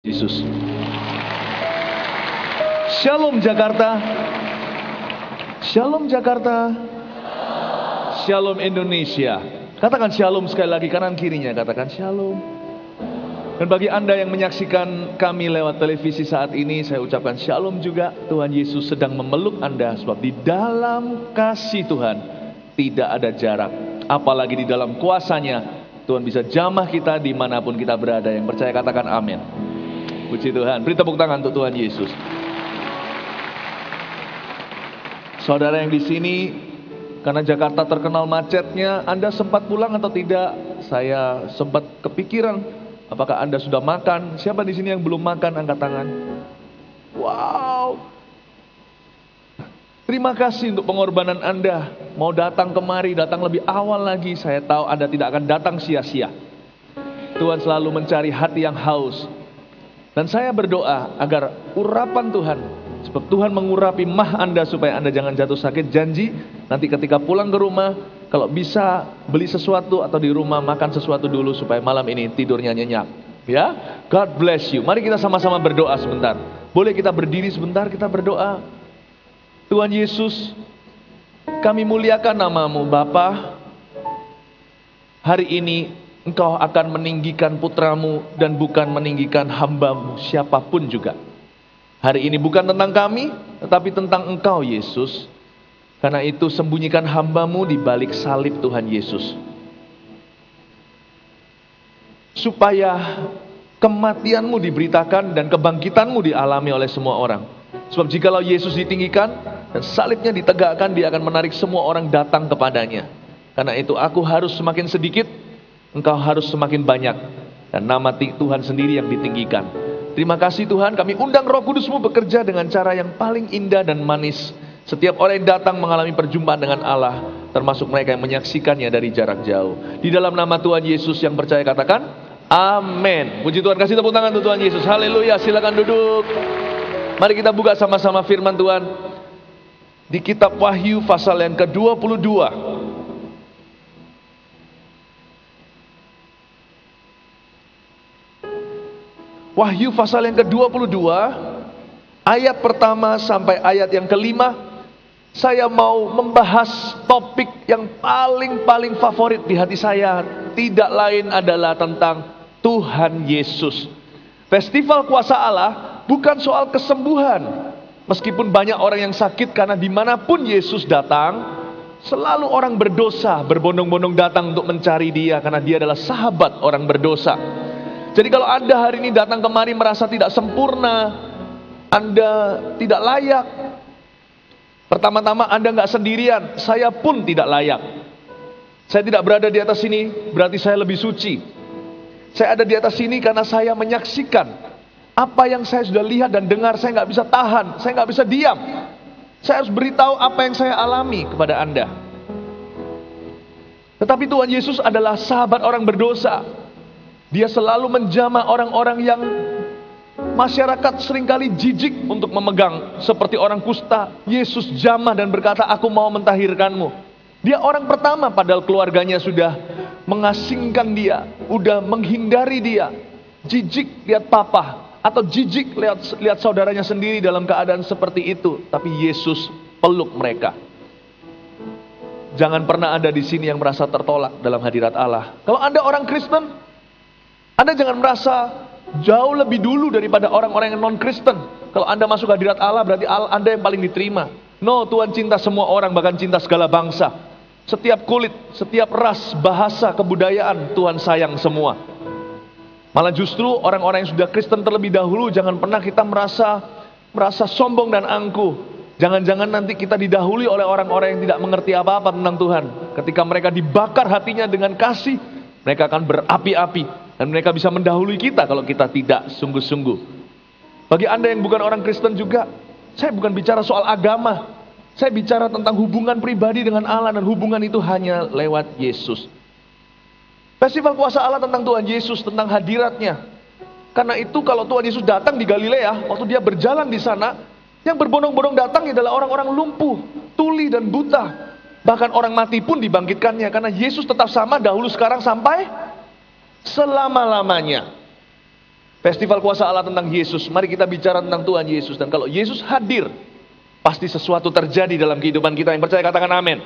Yesus. Shalom Jakarta. Shalom Jakarta. Shalom Indonesia. Katakan shalom sekali lagi, kanan kirinya katakan shalom. Dan bagi Anda yang menyaksikan kami lewat televisi saat ini, saya ucapkan shalom juga. Tuhan Yesus sedang memeluk Anda, sebab di dalam kasih Tuhan tidak ada jarak. Apalagi di dalam kuasanya, Tuhan bisa jamah kita dimanapun kita berada. Yang percaya katakan amin. Puji Tuhan, beri tepuk tangan untuk Tuhan Yesus. Saudara yang di sini, karena Jakarta terkenal macetnya, Anda sempat pulang atau tidak? Saya sempat kepikiran, apakah Anda sudah makan? Siapa di sini yang belum makan? Angkat tangan. Wow. Terima kasih untuk pengorbanan Anda. Mau datang kemari, datang lebih awal lagi. Saya tahu Anda tidak akan datang sia-sia. Tuhan selalu mencari hati yang haus. Dan saya berdoa agar urapan Tuhan, sebab Tuhan mengurapi mah Anda supaya Anda jangan jatuh sakit. Janji nanti ketika pulang ke rumah, kalau bisa beli sesuatu atau di rumah makan sesuatu dulu supaya malam ini tidurnya nyenyak. Ya, God bless you. Mari kita sama-sama berdoa sebentar. Boleh kita berdiri sebentar, kita berdoa. Tuhan Yesus, kami muliakan nama-Mu Bapa. Hari ini Engkau akan meninggikan putra-Mu dan bukan meninggikan hamba-Mu siapapun juga. Hari ini bukan tentang kami, tetapi tentang Engkau Yesus. Karena itu sembunyikan hamba-Mu di balik salib Tuhan Yesus. Supaya kematian-Mu diberitakan dan kebangkitan-Mu dialami oleh semua orang. Sebab jikalau Yesus ditinggikan dan salibnya ditegakkan, Dia akan menarik semua orang datang kepadanya. Karena itu aku harus semakin sedikit, Engkau harus semakin banyak, dan nama Tuhan sendiri yang ditinggikan. Terima kasih Tuhan, kami undang Roh Kudus-Mu bekerja dengan cara yang paling indah dan manis. Setiap orang yang datang mengalami perjumpaan dengan Allah, termasuk mereka yang menyaksikannya dari jarak jauh. Di dalam nama Tuhan Yesus yang percaya katakan amin. Puji Tuhan, kasih tepuk tangan untuk Tuhan Yesus. Haleluya, silakan duduk. Mari kita buka sama-sama firman Tuhan di kitab Wahyu pasal yang ke-22. Wahyu pasal yang ke-22, ayat pertama sampai ayat yang kelima. Saya mau membahas topik yang paling favorit di hati saya. Tidak lain adalah tentang Tuhan Yesus. Festival kuasa Allah bukan soal kesembuhan. Meskipun banyak orang yang sakit, karena dimanapun Yesus datang, selalu orang berdosa berbondong-bondong datang untuk mencari Dia, karena Dia adalah sahabat orang berdosa. Jadi kalau Anda hari ini datang kemari merasa tidak sempurna, Anda tidak layak. Pertama-tama Anda nggak sendirian, saya pun tidak layak. Saya tidak berada di atas sini, berarti saya lebih suci. Saya ada di atas sini karena saya menyaksikan apa yang saya sudah lihat dan dengar. Saya nggak bisa tahan, saya nggak bisa diam. Saya harus beritahu apa yang saya alami kepada Anda. Tetapi Tuhan Yesus adalah sahabat orang berdosa. Dia selalu menjamah orang-orang yang masyarakat seringkali jijik untuk memegang, seperti orang kusta. Yesus jamah dan berkata, aku mau mentahirkanmu. Dia orang pertama, padahal keluarganya sudah mengasingkan dia, sudah menghindari dia. Jijik lihat papa, atau jijik lihat saudaranya sendiri dalam keadaan seperti itu. Tapi Yesus peluk mereka. Jangan pernah ada di sini yang merasa tertolak dalam hadirat Allah. Kalau Anda orang Kristen, Anda jangan merasa jauh lebih dulu daripada orang-orang yang non-Kristen. Kalau Anda masuk hadirat Allah, berarti Anda yang paling diterima. No, Tuhan cinta semua orang, bahkan cinta segala bangsa. Setiap kulit, setiap ras, bahasa, kebudayaan, Tuhan sayang semua. Malah justru orang-orang yang sudah Kristen terlebih dahulu, jangan pernah kita merasa sombong dan angkuh. Jangan-jangan nanti kita didahului oleh orang-orang yang tidak mengerti apa-apa tentang Tuhan. Ketika mereka dibakar hatinya dengan kasih, mereka akan berapi-api. Dan mereka bisa mendahului kita kalau kita tidak sungguh-sungguh. Bagi Anda yang bukan orang Kristen juga, saya bukan bicara soal agama. Saya bicara tentang hubungan pribadi dengan Allah, dan hubungan itu hanya lewat Yesus. Festival kuasa Allah tentang Tuhan Yesus, tentang hadiratnya. Karena itu kalau Tuhan Yesus datang di Galilea, waktu Dia berjalan di sana, yang berbondong-bondong datang adalah orang-orang lumpuh, tuli dan buta. Bahkan orang mati pun dibangkitkannya, karena Yesus tetap sama dahulu, sekarang, sampai selama-lamanya. Festival kuasa Allah tentang Yesus. Mari kita bicara tentang Tuhan Yesus. Dan kalau Yesus hadir, pasti sesuatu terjadi dalam kehidupan kita. Yang percaya katakan amin.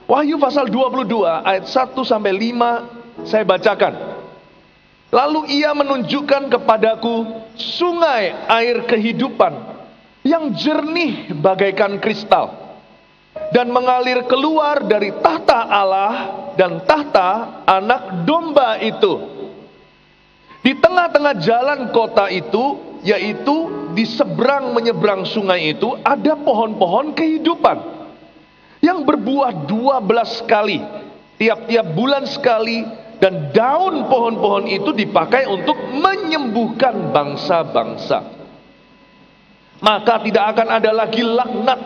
Wahyu pasal 22 ayat 1 sampai 5 saya bacakan. Lalu ia menunjukkan kepadaku sungai air kehidupan yang jernih bagaikan kristal dan mengalir keluar dari tahta Allah dan tahta Anak Domba itu. Di tengah-tengah jalan kota itu, yaitu di seberang menyeberang sungai itu, ada pohon-pohon kehidupan yang berbuah 12 kali, tiap-tiap bulan sekali, dan daun pohon-pohon itu dipakai untuk menyembuhkan bangsa-bangsa. Maka tidak akan ada lagi laknat.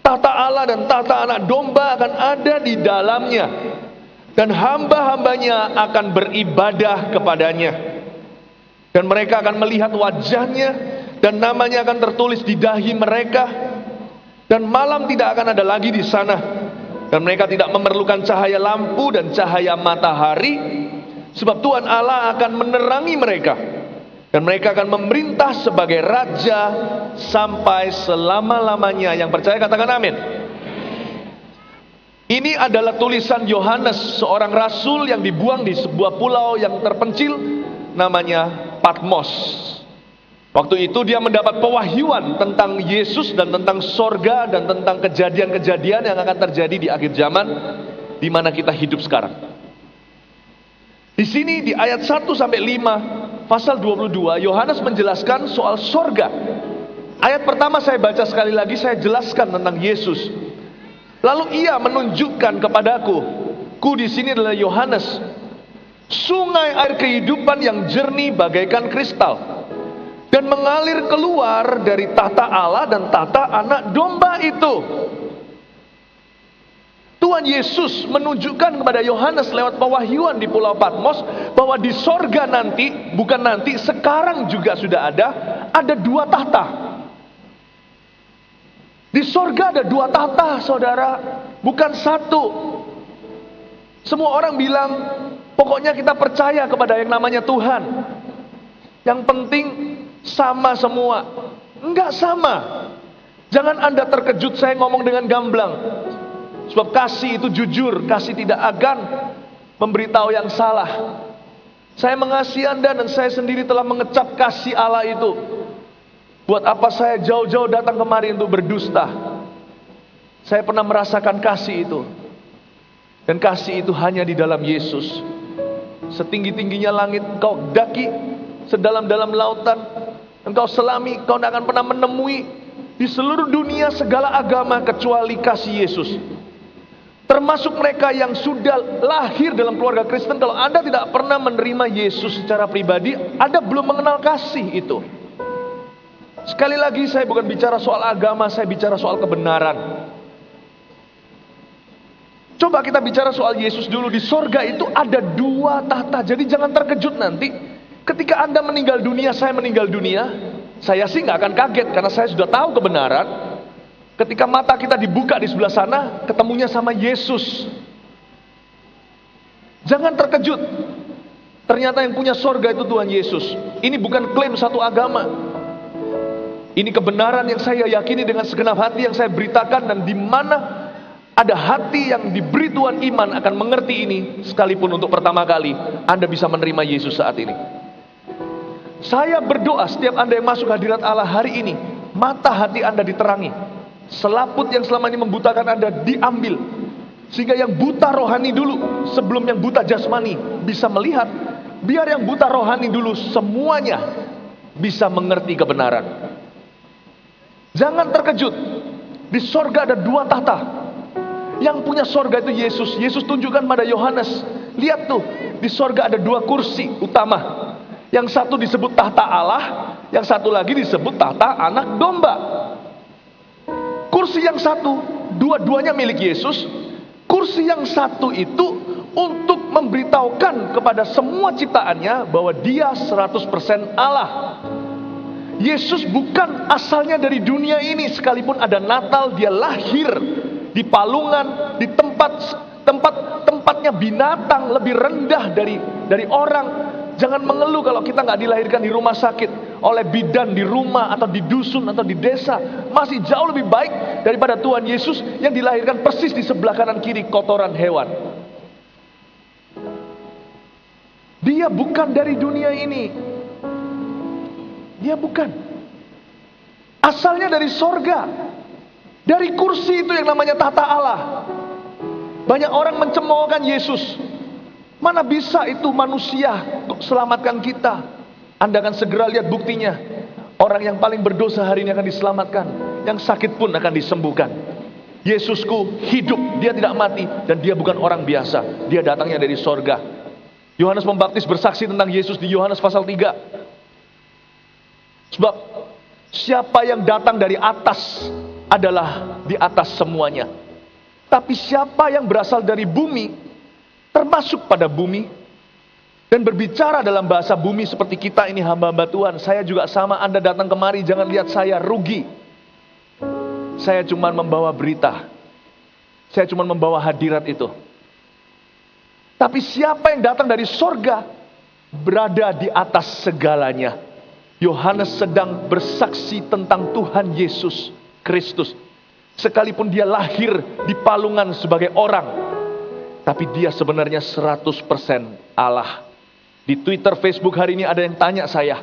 Tahta Allah dan tahta Anak Domba akan ada di dalamnya, dan hamba-hambanya akan beribadah kepadanya. Dan mereka akan melihat wajahnya, dan namanya akan tertulis di dahi mereka. Dan malam tidak akan ada lagi di sana. Dan mereka tidak memerlukan cahaya lampu dan cahaya matahari, sebab Tuhan Allah akan menerangi mereka. Dan mereka akan memerintah sebagai raja sampai selama-lamanya. Yang percaya katakan amin. Ini adalah tulisan Yohanes, seorang rasul yang dibuang di sebuah pulau yang terpencil namanya Patmos. Waktu itu dia mendapat pewahyuan tentang Yesus dan tentang sorga dan tentang kejadian-kejadian yang akan terjadi di akhir zaman di mana kita hidup sekarang. Di sini di ayat 1 sampai 5 pasal 22 Yohanes menjelaskan soal sorga. Ayat pertama saya baca sekali lagi, saya jelaskan tentang Yesus. Lalu ia menunjukkan kepadaku, di sini adalah Yohanes, sungai air kehidupan yang jernih bagaikan kristal dan mengalir keluar dari tahta Allah dan tahta Anak Domba itu. Tuhan Yesus menunjukkan kepada Yohanes lewat pewahyuan di Pulau Patmos bahwa di sorga nanti, bukan nanti, sekarang juga sudah ada dua tahta. Di sorga ada dua tahta, saudara, bukan satu. Semua orang bilang, pokoknya kita percaya kepada yang namanya Tuhan. Yang penting sama semua. Enggak sama. Jangan Anda terkejut saya ngomong dengan gamblang. Sebab kasih itu jujur, kasih tidak akan memberitahu yang salah. Saya mengasihi Anda dan saya sendiri telah mengecap kasih Allah itu. Buat apa saya jauh-jauh datang kemari untuk berdusta? Saya pernah merasakan kasih itu. Dan kasih itu hanya di dalam Yesus. Setinggi-tingginya langit engkau daki, sedalam-dalam lautan engkau selami, kau tidak akan pernah menemui di seluruh dunia segala agama kecuali kasih Yesus. Termasuk mereka yang sudah lahir dalam keluarga Kristen. Kalau Anda tidak pernah menerima Yesus secara pribadi, Anda belum mengenal kasih itu. Sekali lagi saya bukan bicara soal agama, saya bicara soal kebenaran. Coba kita bicara soal Yesus dulu. Di sorga itu ada dua tahta. Jadi jangan terkejut nanti ketika Anda meninggal dunia, saya meninggal dunia. Saya sih gak akan kaget karena saya sudah tahu kebenaran. Ketika mata kita dibuka di sebelah sana, ketemunya sama Yesus. Jangan terkejut. Ternyata yang punya sorga itu Tuhan Yesus. Ini bukan klaim satu agama. Ini kebenaran yang saya yakini dengan segenap hati yang saya beritakan. Dan di mana ada hati yang diberi Tuhan iman akan mengerti ini. Sekalipun untuk pertama kali Anda bisa menerima Yesus saat ini. Saya berdoa setiap Anda yang masuk hadirat Allah hari ini, mata hati Anda diterangi. Selaput yang selama ini membutakan Anda diambil. Sehingga yang buta rohani dulu, sebelum yang buta jasmani bisa melihat. Biar yang buta rohani dulu semuanya bisa mengerti kebenaran. Jangan terkejut. Di sorga ada dua tahta. Yang punya sorga itu Yesus. Yesus tunjukkan pada Yohanes, lihat tuh, di sorga ada dua kursi utama. Yang satu disebut tahta Allah, yang satu lagi disebut tahta Anak Domba. Kursi yang satu, dua-duanya milik Yesus. Kursi yang satu itu untuk memberitahukan kepada semua ciptaannya bahwa dia 100% Allah. Yesus bukan asalnya dari dunia ini. Sekalipun ada Natal, dia lahir di palungan, di tempatnya binatang lebih rendah dari orang. Jangan mengeluh kalau kita nggak dilahirkan di rumah sakit, oleh bidan di rumah atau di dusun atau di desa. Masih jauh lebih baik daripada Tuhan Yesus yang dilahirkan persis di sebelah kanan kiri kotoran hewan. Dia bukan dari dunia ini. Dia bukan. Asalnya dari sorga. Dari kursi itu yang namanya tahta Allah. Banyak orang mencemoohkan Yesus. Mana bisa itu manusia selamatkan kita? Anda akan segera lihat buktinya. Orang yang paling berdosa hari ini akan diselamatkan. Yang sakit pun akan disembuhkan. Yesusku hidup, dia tidak mati. Dan dia bukan orang biasa. Dia datangnya dari sorga. Yohanes Pembaptis bersaksi tentang Yesus di Yohanes pasal 3. Sebab siapa yang datang dari atas adalah di atas semuanya. Tapi siapa yang berasal dari bumi, termasuk pada bumi, dan berbicara dalam bahasa bumi seperti kita ini hamba-hamba Tuhan. Saya juga sama, Anda datang kemari, jangan lihat saya rugi. Saya cuma membawa berita. Saya cuma membawa hadirat itu. Tapi siapa yang datang dari sorga, berada di atas segalanya. Yohanes sedang bersaksi tentang Tuhan Yesus Kristus. Sekalipun dia lahir di palungan sebagai orang, tapi dia sebenarnya 100% Allah. Di Twitter, Facebook hari ini ada yang tanya saya,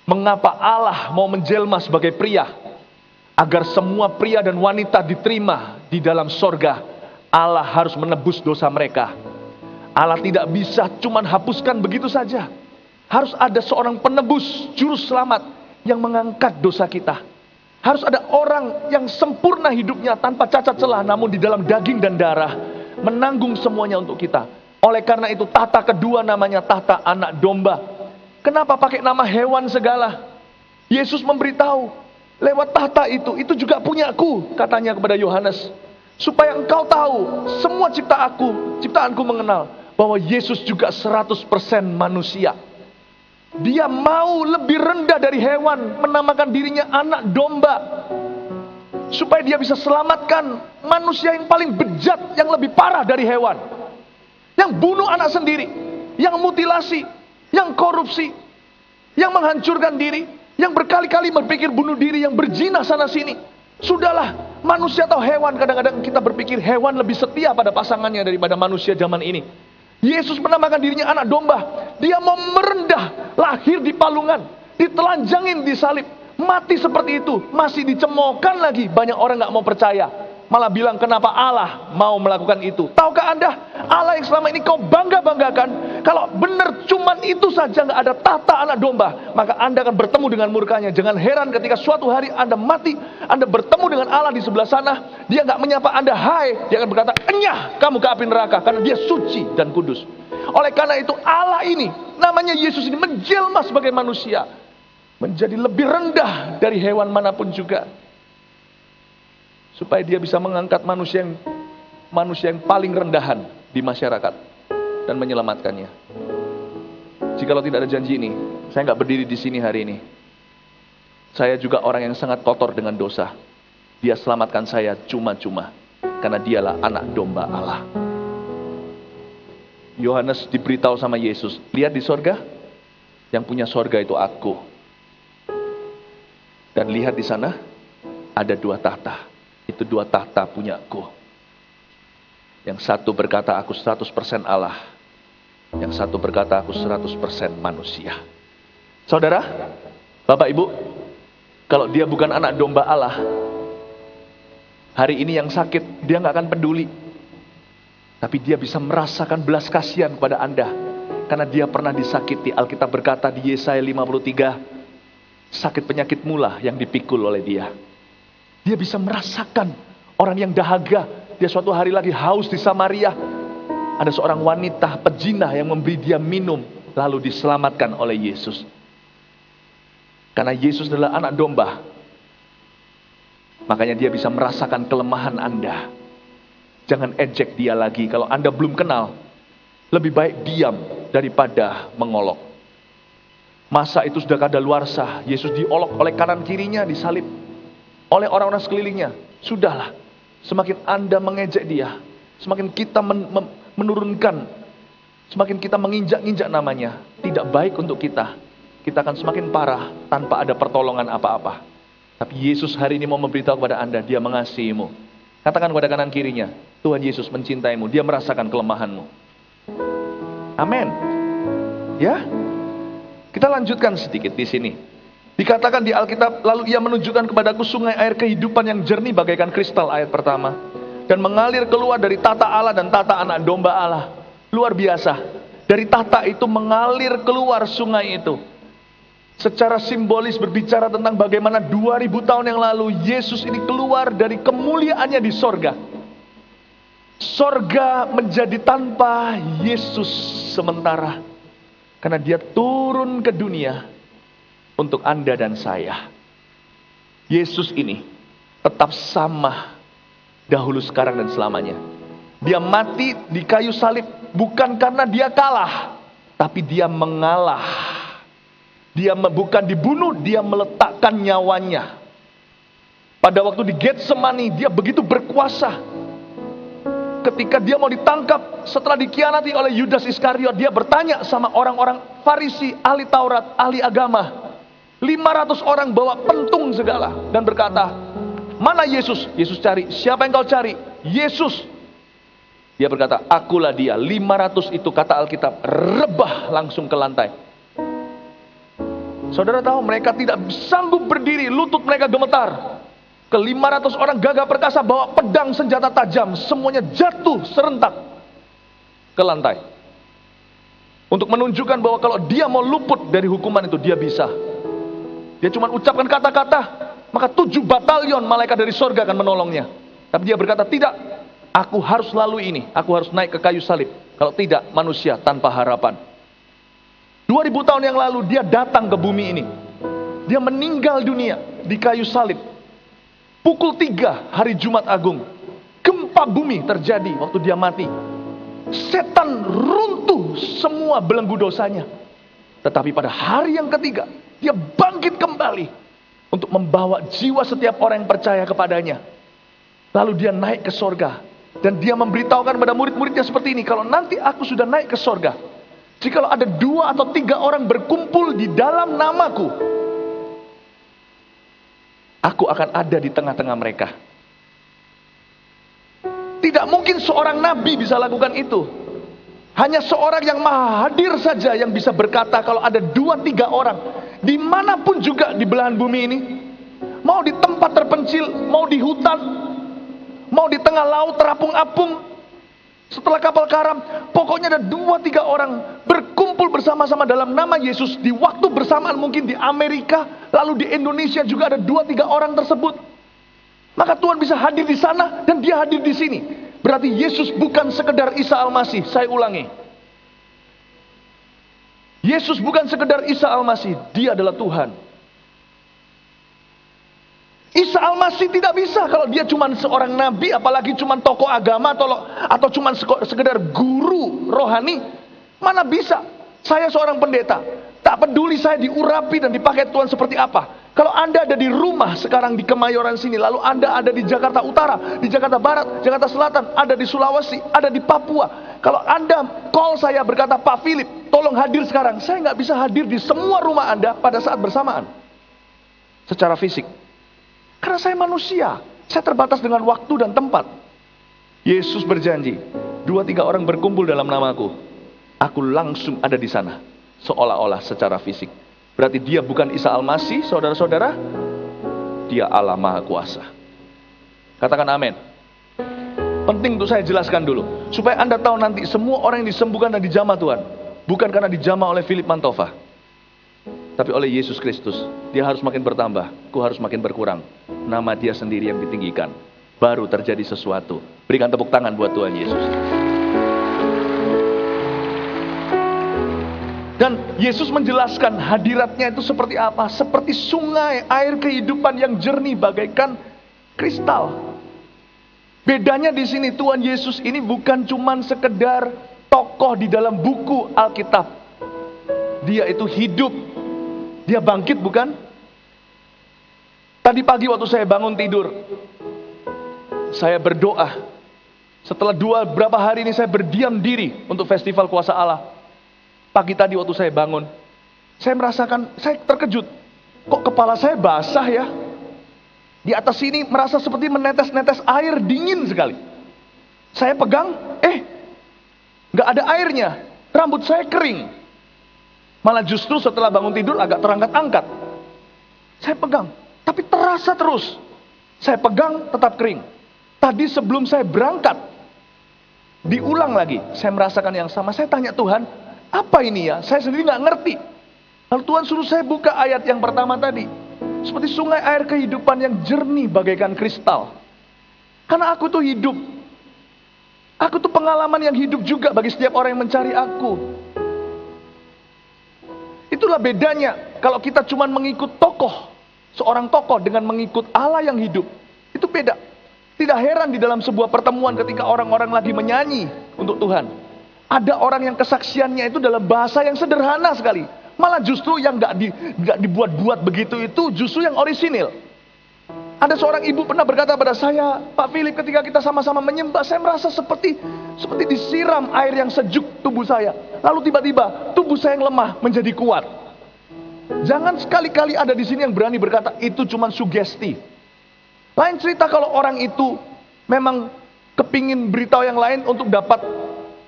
mengapa Allah mau menjelma sebagai pria? Agar semua pria dan wanita diterima di dalam sorga, Allah harus menebus dosa mereka. Allah tidak bisa cuma hapuskan begitu saja. Harus ada seorang penebus, juru selamat yang mengangkat dosa kita. Harus ada orang yang sempurna hidupnya tanpa cacat celah, namun di dalam daging dan darah menanggung semuanya untuk kita. Oleh karena itu tahta kedua namanya tahta anak domba. Kenapa pakai nama hewan segala? Yesus memberitahu lewat tahta itu juga punyaku, katanya kepada Yohanes. Supaya engkau tahu semua ciptaanku mengenal bahwa Yesus juga 100% manusia. Dia mau lebih rendah dari hewan, menamakan dirinya anak domba. Supaya dia bisa selamatkan manusia yang paling bejat, yang lebih parah dari hewan. Yang bunuh anak sendiri, yang mutilasi, yang korupsi, yang menghancurkan diri, yang berkali-kali berpikir bunuh diri, yang berzina sana sini. Sudahlah, manusia atau hewan, kadang-kadang kita berpikir hewan lebih setia pada pasangannya daripada manusia zaman ini. Yesus menamakan dirinya anak domba. Dia mau merendah, lahir di palungan, ditelanjangin di salib, mati seperti itu, masih dicemoohkan lagi. Banyak orang gak mau percaya, malah bilang kenapa Allah mau melakukan itu. Tahukah Anda, Allah yang selama ini kau bangga-banggakan, kalau benar cuman itu saja, gak ada tahta anak domba, maka Anda akan bertemu dengan murkanya. Jangan heran ketika suatu hari Anda mati, Anda bertemu dengan Allah di sebelah sana, dia gak menyapa Anda hai, dia akan berkata, enyah kamu ke api neraka, karena dia suci dan kudus. Oleh karena itu Allah ini, namanya Yesus ini menjelma sebagai manusia, menjadi lebih rendah dari hewan manapun juga, supaya dia bisa mengangkat manusia yang paling rendahan di masyarakat dan menyelamatkannya. Jikalau tidak ada janji ini, saya nggak berdiri di sini hari ini. Saya juga orang yang sangat kotor dengan dosa. Dia selamatkan saya cuma-cuma, karena dialah anak domba Allah. Yohanes diberitahu sama Yesus, lihat di sorga, yang punya sorga itu aku. Dan lihat di sana, ada 2 tahta. Itu 2 tahta punyaku. Yang satu berkata aku 100% Allah. Yang satu berkata aku 100% manusia. Saudara, Bapak Ibu, kalau dia bukan anak domba Allah, hari ini yang sakit, dia gak akan peduli. Tapi dia bisa merasakan belas kasihan kepada Anda. Karena dia pernah disakiti. Alkitab berkata di Yesaya 53, sakit penyakit mula yang dipikul oleh dia. Dia bisa merasakan orang yang dahaga. Dia suatu hari lagi haus di Samaria. Ada seorang wanita pejinah yang memberi dia minum, lalu diselamatkan oleh Yesus. Karena Yesus adalah anak domba, makanya dia bisa merasakan kelemahan Anda. Jangan ejek dia lagi. Kalau Anda belum kenal, lebih baik diam daripada mengolok. Masa itu sudah kadaluarsa. Yesus diolok oleh kanan kirinya, disalib oleh orang-orang sekelilingnya. Sudahlah, semakin Anda mengejek dia, semakin kita menurunkan, semakin kita menginjak-injak namanya, tidak tidak baik untuk kita akan semakin parah tanpa ada pertolongan apa-apa. Tapi Yesus hari ini mau memberitahu kepada Anda, Dia mengasihimu. Katakan kepada kanan kirinya, Tuhan Yesus mencintaimu, Dia merasakan kelemahanmu. Amin. Ya, kita lanjutkan sedikit di sini. Dikatakan di Alkitab, lalu Ia menunjukkan kepadaku sungai air kehidupan yang jernih bagaikan kristal, ayat pertama, dan mengalir keluar dari tata Allah dan tata anak domba Allah. Luar biasa. Dari tata itu mengalir keluar sungai itu. Secara simbolis berbicara tentang bagaimana 2000 tahun yang lalu Yesus ini keluar dari kemuliaannya di sorga. Sorga menjadi tanpa Yesus sementara, karena Dia turun ke dunia untuk Anda dan saya. Yesus ini tetap sama dahulu, sekarang, dan selamanya. Dia mati di kayu salib bukan karena Dia kalah, tapi Dia mengalah. Dia bukan dibunuh, Dia meletakkan nyawanya. Pada waktu di Getsemani, Dia begitu berkuasa. Ketika Dia mau ditangkap, setelah dikhianati oleh Yudas Iskariot, Dia bertanya sama orang-orang Farisi, ahli Taurat, ahli agama. 500 orang bawa pentung segala, dan berkata, mana Yesus? Yesus cari, siapa yang kau cari? Yesus. Dia berkata, akulah Dia. 500 itu, kata Alkitab, rebah langsung ke lantai. Saudara tahu, mereka tidak sanggup berdiri, lutut mereka gemetar. Ke 500 orang gagah perkasa bawa pedang senjata tajam, semuanya jatuh serentak ke lantai. Untuk menunjukkan bahwa kalau dia mau luput dari hukuman itu, dia bisa. Dia cuma ucapkan kata-kata, maka 7 batalion malaikat dari sorga akan menolongnya. Tapi dia berkata, tidak, aku harus lalui ini, aku harus naik ke kayu salib. Kalau tidak, manusia tanpa harapan. 2000 tahun yang lalu dia datang ke bumi ini. Dia meninggal dunia di kayu salib. Pukul 3 hari Jumat Agung, gempa bumi terjadi waktu dia mati. Setan runtuh semua belenggu dosanya. Tetapi pada hari yang ketiga, dia bangkit kembali untuk membawa jiwa setiap orang yang percaya kepadanya. Lalu dia naik ke sorga, dan dia memberitahukan pada murid-muridnya seperti ini, kalau nanti aku sudah naik ke sorga, jikalau ada 2 atau 3 orang berkumpul di dalam namaku, aku akan ada di tengah-tengah mereka. Tidak mungkin seorang nabi bisa lakukan itu. Hanya seorang yang maha hadir saja yang bisa berkata kalau ada 2-3 orang, dimanapun juga di belahan bumi ini, mau di tempat terpencil, mau di hutan, mau di tengah laut terapung-apung, setelah kapal karam, pokoknya ada 2-3 orang berkumpul bersama-sama dalam nama Yesus di waktu bersamaan, mungkin di Amerika, lalu di Indonesia juga ada 2-3 orang tersebut. Maka Tuhan bisa hadir di sana dan Dia hadir di sini. Berarti Yesus bukan sekedar Isa Al-Masih. Saya ulangi, Yesus bukan sekedar Isa Al-Masih, Dia adalah Tuhan. Isa Al-Masih tidak bisa kalau Dia cuma seorang nabi, apalagi cuma tokoh agama atau cuma sekedar guru rohani. Mana bisa? Saya seorang pendeta, tak peduli saya diurapi dan dipakai Tuhan seperti apa. Kalau Anda ada di rumah sekarang di Kemayoran sini, lalu Anda ada di Jakarta Utara, di Jakarta Barat, Jakarta Selatan, ada di Sulawesi, ada di Papua. Kalau Anda call saya berkata, Pak Philip, tolong hadir sekarang. Saya nggak bisa hadir di semua rumah Anda pada saat bersamaan, secara fisik. Karena saya manusia, saya terbatas dengan waktu dan tempat. Yesus berjanji, 2-3 orang berkumpul dalam namaku, aku langsung ada di sana, seolah-olah secara fisik. Berarti Dia bukan Isa Al-Masih, saudara-saudara. Dia Allah Maha Kuasa. Katakan amin. Penting untuk saya jelaskan dulu, supaya Anda tahu nanti semua orang yang disembuhkan dan dijamah Tuhan, bukan karena dijamah oleh Philip Mantova, tapi oleh Yesus Kristus. Dia harus makin bertambah, ku harus makin berkurang. Nama Dia sendiri yang ditinggikan, baru terjadi sesuatu. Berikan tepuk tangan buat Tuhan Yesus. Dan Yesus menjelaskan hadiratnya itu seperti apa. Seperti sungai air kehidupan yang jernih bagaikan kristal. Bedanya di sini, Tuhan Yesus ini bukan cuman sekedar tokoh di dalam buku Alkitab. Dia itu hidup. Dia bangkit, bukan? Tadi pagi waktu saya bangun tidur, saya berdoa. Setelah berapa hari ini saya berdiam diri untuk festival kuasa Allah. Pagi tadi waktu saya bangun, saya merasakan, saya terkejut. Kok kepala saya basah ya? Di atas sini merasa seperti menetes-netes air dingin sekali. Saya pegang, nggak ada airnya. Rambut saya kering. Malah justru setelah bangun tidur agak terangkat-angkat. Saya pegang, tapi terasa terus. Saya pegang tetap kering. Tadi sebelum saya berangkat, diulang lagi. Saya merasakan yang sama. Saya tanya Tuhan, apa ini ya? Saya sendiri nggak ngerti. Lalu Tuhan suruh saya buka ayat yang pertama tadi. Seperti sungai air kehidupan yang jernih bagaikan kristal. Karena aku tuh hidup. Aku tuh pengalaman yang hidup juga bagi setiap orang yang mencari aku. Itulah bedanya kalau kita cuma mengikut tokoh. Seorang tokoh dengan mengikut Allah yang hidup. Itu beda. Tidak heran di dalam sebuah pertemuan ketika orang-orang lagi menyanyi untuk Tuhan. Ada orang yang kesaksiannya itu dalam bahasa yang sederhana sekali. Malah justru yang nggak dibuat-buat begitu itu justru yang orisinil. Ada seorang ibu pernah berkata pada saya, Pak Philip, ketika kita sama-sama menyembah, saya merasa seperti disiram air yang sejuk tubuh saya. Lalu tiba-tiba tubuh saya yang lemah menjadi kuat. Jangan sekali-kali ada di sini yang berani berkata itu cuma sugesti. Lain cerita kalau orang itu memang kepingin beritahu yang lain untuk dapat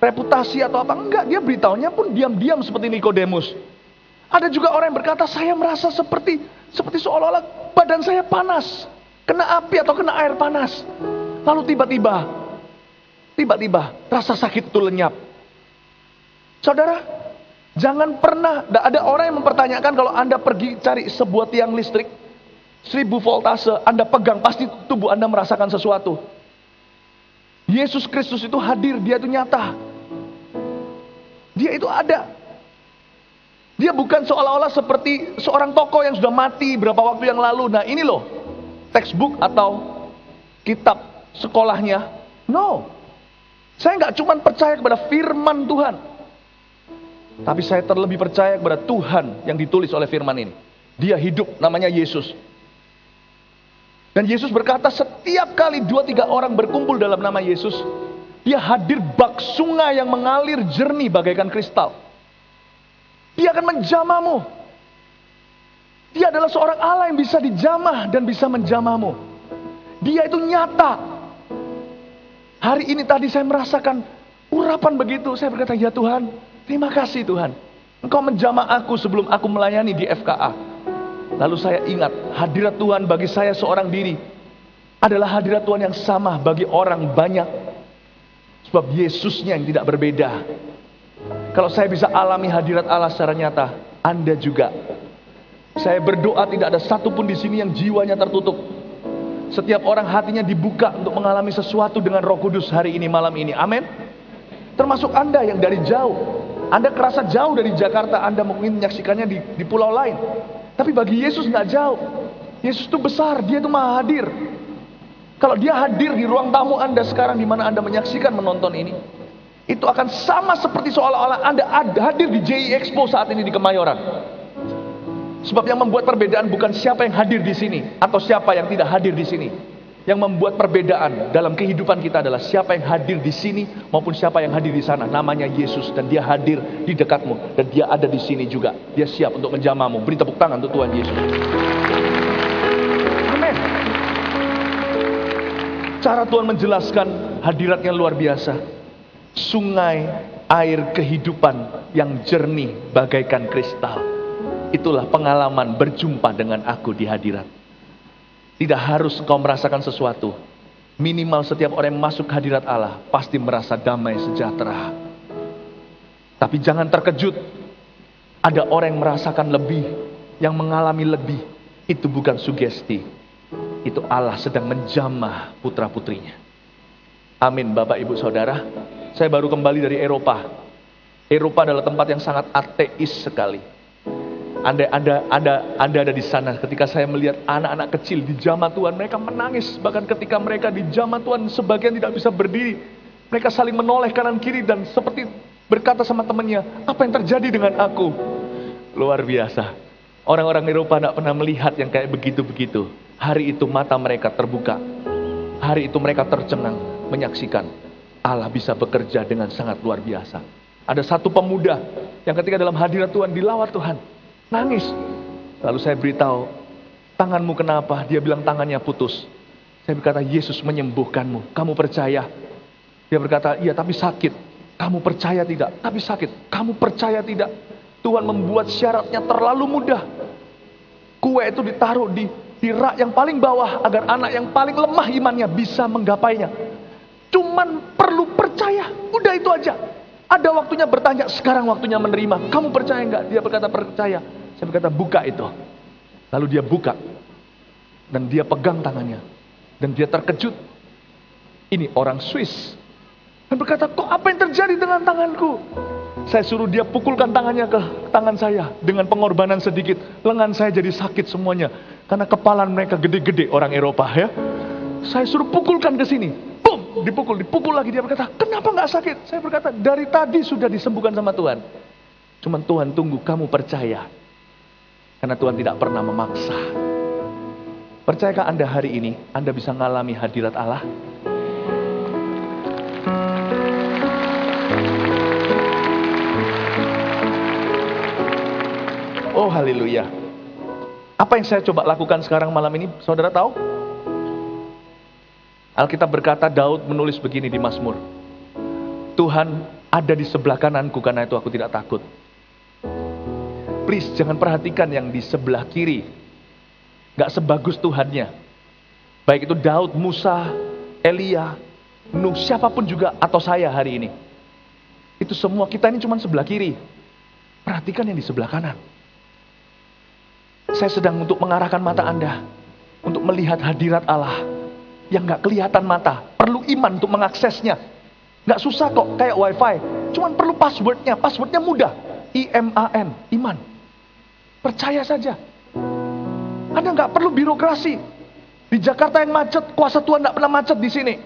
reputasi atau apa. Enggak, dia beritahunya pun diam-diam seperti Nikodemus. Ada juga orang yang berkata, saya merasa seperti seolah-olah badan saya panas. Kena api atau kena air panas. Lalu tiba-tiba rasa sakit itu lenyap. Saudara, jangan pernah, ada orang yang mempertanyakan kalau Anda pergi cari sebuah tiang listrik, 1000 voltase, Anda pegang, pasti tubuh Anda merasakan sesuatu. Yesus Kristus itu hadir, dia itu nyata. Dia itu ada. Dia bukan seolah-olah seperti seorang tokoh yang sudah mati berapa waktu yang lalu. Nah ini loh, textbook atau kitab sekolahnya. No. Saya nggak cuma percaya kepada firman Tuhan. Tapi saya terlebih percaya kepada Tuhan yang ditulis oleh firman ini. Dia hidup, namanya Yesus. Dan Yesus berkata setiap kali 2-3 orang berkumpul dalam nama Yesus, dia hadir bak sungai yang mengalir jernih bagaikan kristal. Dia akan menjamahmu. Dia adalah seorang Allah yang bisa dijamah dan bisa menjamahmu. Dia itu nyata. Hari ini tadi saya merasakan urapan begitu. Saya berkata, ya Tuhan, terima kasih Tuhan. Engkau menjamah aku sebelum aku melayani di FKA. Lalu saya ingat, hadirat Tuhan bagi saya seorang diri adalah hadirat Tuhan yang sama bagi orang banyak. Sebab Yesusnya yang tidak berbeda. Kalau saya bisa alami hadirat Allah secara nyata, Anda juga. Saya berdoa tidak ada satupun di sini yang jiwanya tertutup. Setiap orang hatinya dibuka untuk mengalami sesuatu dengan Roh Kudus hari ini, malam ini. Amin. Termasuk Anda yang dari jauh. Anda kerasa jauh dari Jakarta, Anda mungkin menyaksikannya di pulau lain. Tapi bagi Yesus nggak jauh. Yesus itu besar, dia itu maha hadir. Kalau dia hadir di ruang tamu Anda sekarang di mana Anda menyaksikan menonton ini, itu akan sama seperti seolah-olah Anda hadir di JI Expo saat ini di Kemayoran. Sebab yang membuat perbedaan bukan siapa yang hadir di sini atau siapa yang tidak hadir di sini. Yang membuat perbedaan dalam kehidupan kita adalah siapa yang hadir di sini maupun siapa yang hadir di sana. Namanya Yesus, dan dia hadir di dekatmu dan dia ada di sini juga. Dia siap untuk menjamahmu. Beri tepuk tangan untuk Tuhan Yesus. Amin. Cara Tuhan menjelaskan hadiratnya luar biasa. Sungai air kehidupan yang jernih bagaikan kristal. Itulah pengalaman berjumpa dengan aku di hadirat. Tidak harus kau merasakan sesuatu. Minimal setiap orang yang masuk hadirat Allah pasti merasa damai sejahtera. Tapi jangan terkejut. Ada orang yang merasakan lebih, yang mengalami lebih. Itu bukan sugesti. Itu Allah sedang menjamah putra-putrinya. Amin Bapak Ibu Saudara. Saya baru kembali dari Eropa. Eropa adalah tempat yang sangat ateis sekali. Anda ada di sana ketika saya melihat anak-anak kecil dijamah Tuhan, mereka menangis. Bahkan ketika mereka dijamah Tuhan, sebagian tidak bisa berdiri. Mereka saling menoleh kanan kiri dan seperti berkata sama temannya, apa yang terjadi dengan aku? Luar biasa. Orang-orang Eropa tidak pernah melihat yang kayak begitu-begitu. Hari itu mata mereka terbuka. Hari itu mereka tercengang menyaksikan Allah bisa bekerja dengan sangat luar biasa. Ada satu pemuda yang ketika dalam hadirat Tuhan dilawat Tuhan, nangis. Lalu saya beritahu, tanganmu kenapa? Dia bilang tangannya putus. Saya berkata, Yesus menyembuhkanmu. Kamu percaya? Dia berkata, iya tapi sakit. Kamu percaya tidak? Tapi sakit. Kamu percaya tidak? Tuhan membuat syaratnya terlalu mudah. Kue itu ditaruh di rak yang paling bawah agar anak yang paling lemah imannya bisa menggapainya. Cuman perlu percaya. Udah itu aja. Ada waktunya bertanya, sekarang waktunya menerima. Kamu percaya enggak? Dia berkata percaya. Saya berkata buka itu. Lalu dia buka. Dan dia pegang tangannya. Dan dia terkejut. Ini orang Swiss. Dan berkata, kok apa yang terjadi dengan tanganku? Saya suruh dia pukulkan tangannya ke tangan saya. Dengan pengorbanan sedikit. Lengan saya jadi sakit semuanya. Karena kepalan mereka gede-gede orang Eropa ya. Saya suruh pukulkan ke sini. Boom! Dipukul lagi. Dia berkata, kenapa gak sakit? Saya berkata, dari tadi sudah disembuhkan sama Tuhan. Cuman Tuhan tunggu kamu percaya. Karena Tuhan tidak pernah memaksa. Percayakah Anda hari ini, Anda bisa mengalami hadirat Allah? Oh haleluya. Apa yang saya coba lakukan sekarang malam ini? Saudara tahu? Alkitab berkata Daud menulis begini di Mazmur. Tuhan ada di sebelah kananku, karena itu aku tidak takut. Please jangan perhatikan yang di sebelah kiri. Gak sebagus Tuhannya. Baik itu Daud, Musa, Elia, Nuh, siapapun juga, atau saya hari ini. Itu semua kita ini cuma sebelah kiri. Perhatikan yang di sebelah kanan. Saya sedang untuk mengarahkan mata Anda untuk melihat hadirat Allah yang gak kelihatan mata. Perlu iman untuk mengaksesnya. Gak susah kok, kayak wifi. Cuman perlu passwordnya. Passwordnya mudah. IMAN, iman. Percaya saja. Anda gak perlu birokrasi. Di Jakarta yang macet, kuasa Tuhan gak pernah macet di sini.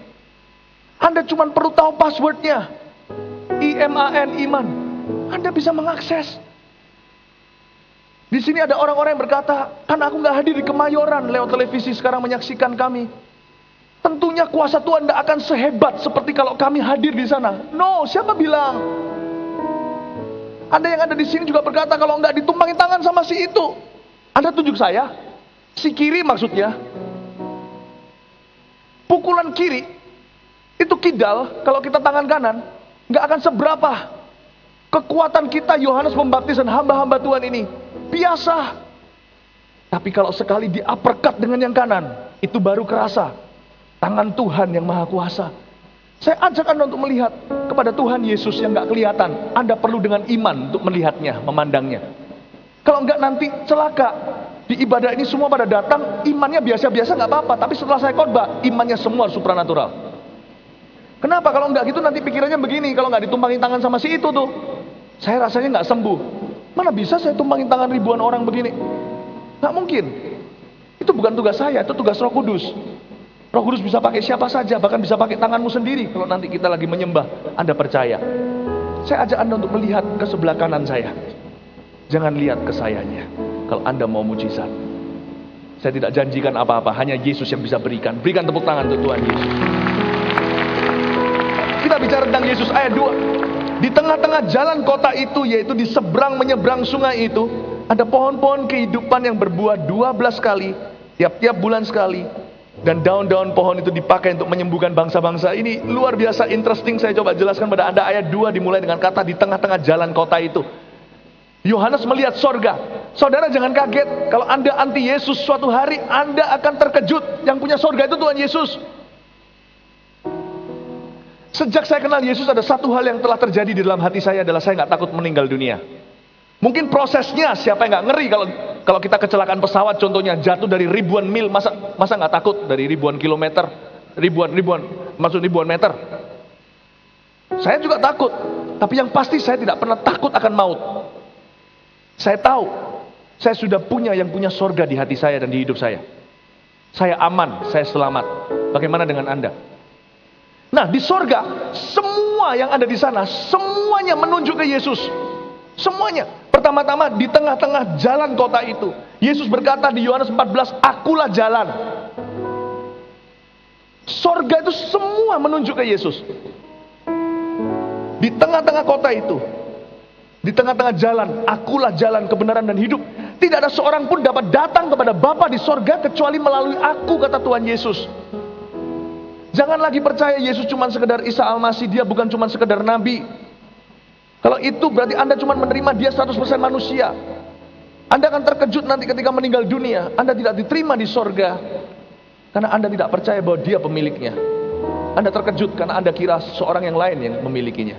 Anda cuman perlu tahu passwordnya. IMAN, iman. Anda bisa mengakses. Di sini ada orang-orang yang berkata, kan aku gak hadir di Kemayoran lewat televisi sekarang menyaksikan kami. Tentunya kuasa Tuhan tidak akan sehebat seperti kalau kami hadir di sana. No, siapa bilang? Anda yang ada di sini juga berkata kalau nggak ditumpangin tangan sama si itu. Anda tunjuk saya, si kiri maksudnya. Pukulan kiri itu kidal, kalau kita tangan kanan nggak akan seberapa kekuatan kita Yohanes Pembaptis dan hamba-hamba Tuhan ini. Biasa. Tapi kalau sekali di uppercut dengan yang kanan, itu baru kerasa. Tangan Tuhan yang maha kuasa. Saya ajak Anda untuk melihat kepada Tuhan Yesus yang gak kelihatan. Anda perlu dengan iman untuk melihatnya, memandangnya. Kalau enggak nanti celaka. Di ibadah ini semua pada datang, imannya biasa-biasa gak apa-apa. Tapi setelah saya khotbah, imannya semua supranatural. Kenapa? Kalau enggak gitu nanti pikirannya begini. Kalau enggak ditumpangin tangan sama si itu tuh, saya rasanya gak sembuh. Mana bisa saya tumpangin tangan ribuan orang begini? Gak mungkin. Itu bukan tugas saya, itu tugas Roh Kudus. Roh Kudus bisa pakai siapa saja, bahkan bisa pakai tanganmu sendiri. Kalau nanti kita lagi menyembah, Anda percaya. Saya ajak Anda untuk melihat ke sebelah kanan saya. Jangan lihat ke sayanya. Kalau Anda mau mujizat. Saya tidak janjikan apa-apa, hanya Yesus yang bisa berikan. Berikan tepuk tangan untuk Tuhan Yesus. Kita bicara tentang Yesus ayat 2. Di tengah-tengah jalan kota itu, yaitu di seberang menyeberang sungai itu, ada pohon-pohon kehidupan yang berbuah 12 kali, tiap-tiap bulan sekali. Dan daun-daun pohon itu dipakai untuk menyembuhkan bangsa-bangsa. Ini luar biasa interesting. Saya coba jelaskan pada Anda. Ayat 2 dimulai dengan kata di tengah-tengah jalan kota itu. Yohanes melihat sorga. Saudara jangan kaget. Kalau Anda anti Yesus, suatu hari Anda akan terkejut. Yang punya sorga itu Tuhan Yesus. Sejak saya kenal Yesus, ada satu hal yang telah terjadi di dalam hati saya adalah saya gak takut meninggal dunia. Mungkin prosesnya siapa yang gak ngeri kalau kita kecelakaan pesawat contohnya jatuh dari ribuan mil, masa nggak takut dari ribuan kilometer, ribuan meter. Saya juga takut, tapi yang pasti saya tidak pernah takut akan maut. Saya tahu, saya sudah punya yang punya sorga di hati saya dan di hidup saya. Saya aman, saya selamat. Bagaimana dengan Anda? Nah di sorga, semua yang ada di sana, semuanya menunjuk ke Yesus. Semuanya. Pertama-tama di tengah-tengah jalan kota itu, Yesus berkata di Yohanes 14, akulah jalan. Sorga itu semua menunjuk ke Yesus. Di tengah-tengah kota itu, di tengah-tengah jalan, akulah jalan, kebenaran, dan hidup. Tidak ada seorang pun dapat datang kepada Bapa di sorga kecuali melalui aku, kata Tuhan Yesus. Jangan lagi percaya Yesus cuma sekedar Isa Al-Masih, dia bukan cuma sekedar nabi. Kalau itu berarti Anda cuma menerima dia 100% manusia. Anda akan terkejut nanti ketika meninggal dunia. Anda tidak diterima di sorga karena Anda tidak percaya bahwa dia pemiliknya. Anda terkejut karena Anda kira seorang yang lain yang memilikinya.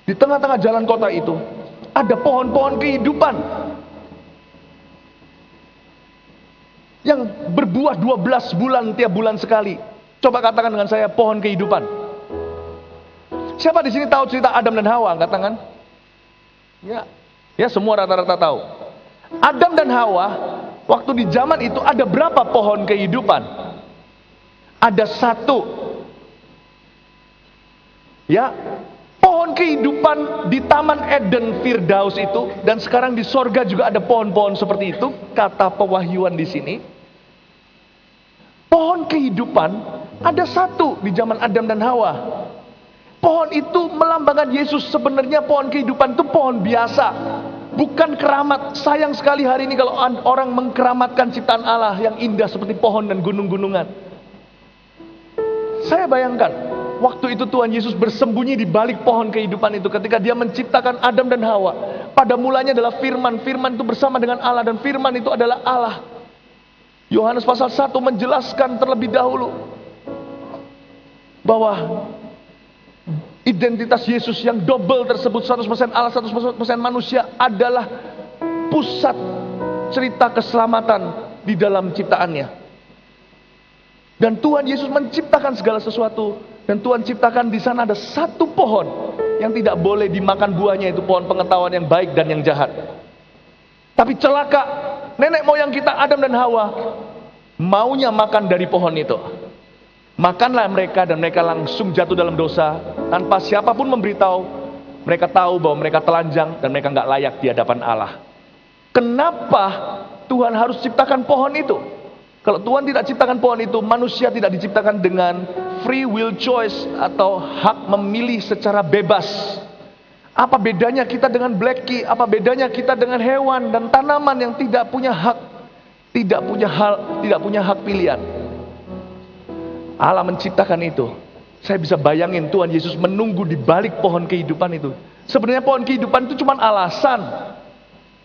Di tengah-tengah jalan kota itu ada pohon-pohon kehidupan yang berbuah 12 bulan tiap bulan sekali. Coba katakan dengan saya, pohon kehidupan. Siapa di sini tahu cerita Adam dan Hawa? Angkat tangan. Ya, semua rata-rata tahu. Adam dan Hawa waktu di zaman itu ada berapa pohon kehidupan? Ada 1. Ya, pohon kehidupan di Taman Eden Firdaus itu, dan sekarang di sorga juga ada pohon-pohon seperti itu, kata pewahyuan di sini. Pohon kehidupan ada 1 di zaman Adam dan Hawa. Pohon itu melambangkan Yesus. Sebenarnya pohon kehidupan itu pohon biasa, bukan keramat. Sayang sekali hari ini kalau orang mengkeramatkan ciptaan Allah yang indah seperti pohon dan gunung-gunungan. Saya bayangkan waktu itu Tuhan Yesus bersembunyi di balik pohon kehidupan itu ketika dia menciptakan Adam dan Hawa. Pada mulanya adalah firman. Firman itu bersama dengan Allah dan firman itu adalah Allah. Yohanes pasal 1 menjelaskan terlebih dahulu bahwa identitas Yesus yang double tersebut, 100% Allah, 100% manusia, adalah pusat cerita keselamatan di dalam ciptaannya. Dan Tuhan Yesus menciptakan segala sesuatu, dan Tuhan ciptakan di sana ada 1 pohon yang tidak boleh dimakan buahnya, itu pohon pengetahuan yang baik dan yang jahat. Tapi celaka, nenek moyang kita Adam dan Hawa maunya makan dari pohon itu. Makanlah mereka dan mereka langsung jatuh dalam dosa tanpa siapapun memberitahu. Mereka tahu bahwa mereka telanjang dan mereka nggak layak di hadapan Allah. Kenapa Tuhan harus ciptakan pohon itu? Kalau Tuhan tidak ciptakan pohon itu, manusia tidak diciptakan dengan free will choice atau hak memilih secara bebas. Apa bedanya kita dengan Blackie? Apa bedanya kita dengan hewan dan tanaman yang tidak punya hak, tidak punya hak pilihan? Allah menciptakan itu. Saya bisa bayangin Tuhan Yesus menunggu di balik pohon kehidupan itu. Sebenarnya pohon kehidupan itu cuma alasan.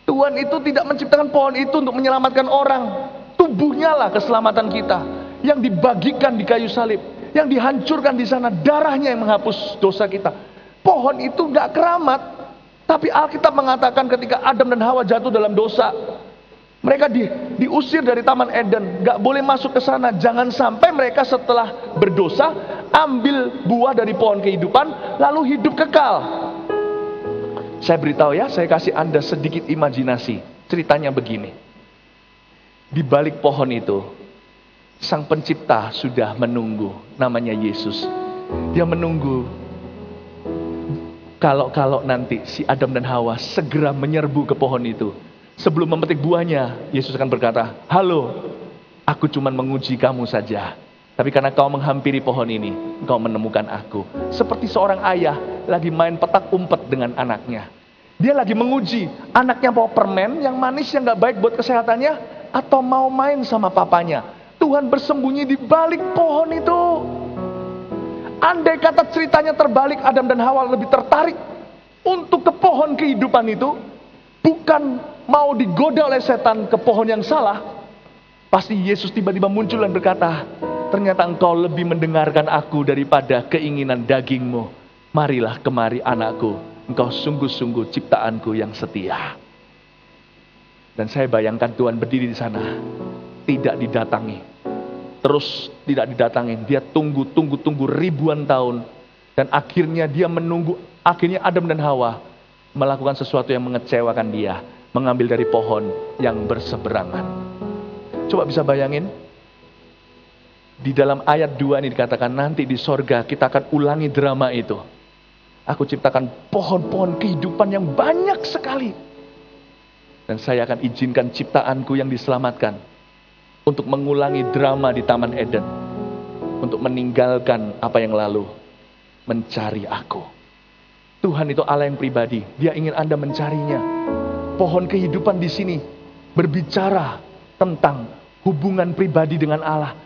Tuhan itu tidak menciptakan pohon itu untuk menyelamatkan orang. Tubuhnya lah keselamatan kita, yang dibagikan di kayu salib, yang dihancurkan di sana, darahnya yang menghapus dosa kita. Pohon itu nggak keramat, tapi Alkitab mengatakan ketika Adam dan Hawa jatuh dalam dosa, mereka diusir dari Taman Eden, gak boleh masuk ke sana. Jangan sampai mereka setelah berdosa ambil buah dari pohon kehidupan lalu hidup kekal. Saya beritahu ya, saya kasih Anda sedikit imajinasi. Ceritanya begini. Di balik pohon itu, Sang Pencipta sudah menunggu, namanya Yesus. Dia menunggu kalau nanti si Adam dan Hawa segera menyerbu ke pohon itu. Sebelum memetik buahnya, Yesus akan berkata, "Halo, aku cuma menguji kamu saja. Tapi karena kau menghampiri pohon ini, kau menemukan aku." Seperti seorang ayah lagi main petak umpet dengan anaknya. Dia lagi menguji, anaknya mau permen yang manis yang gak baik buat kesehatannya, atau mau main sama papanya. Tuhan bersembunyi di balik pohon itu. Andai kata ceritanya terbalik, Adam dan Hawa lebih tertarik untuk ke pohon kehidupan itu, bukan mau digoda oleh setan ke pohon yang salah, pasti Yesus tiba-tiba muncul dan berkata, "Ternyata engkau lebih mendengarkan aku daripada keinginan dagingmu. Marilah kemari anakku, engkau sungguh-sungguh ciptaanku yang setia." Dan saya bayangkan Tuhan berdiri di sana, tidak didatangi. Terus tidak didatangi, dia tunggu ribuan tahun. Dan akhirnya dia menunggu, akhirnya Adam dan Hawa melakukan sesuatu yang mengecewakan dia, mengambil dari pohon yang berseberangan. Coba bisa bayangin, di dalam ayat 2 ini dikatakan nanti di sorga kita akan ulangi drama itu. Aku ciptakan pohon-pohon kehidupan yang banyak sekali. Dan saya akan izinkan ciptaanku yang diselamatkan untuk mengulangi drama di Taman Eden, untuk meninggalkan apa yang lalu. mencari aku. Tuhan itu Allah yang pribadi. Dia ingin Anda mencarinya. Pohon kehidupan di sini berbicara tentang hubungan pribadi dengan Allah.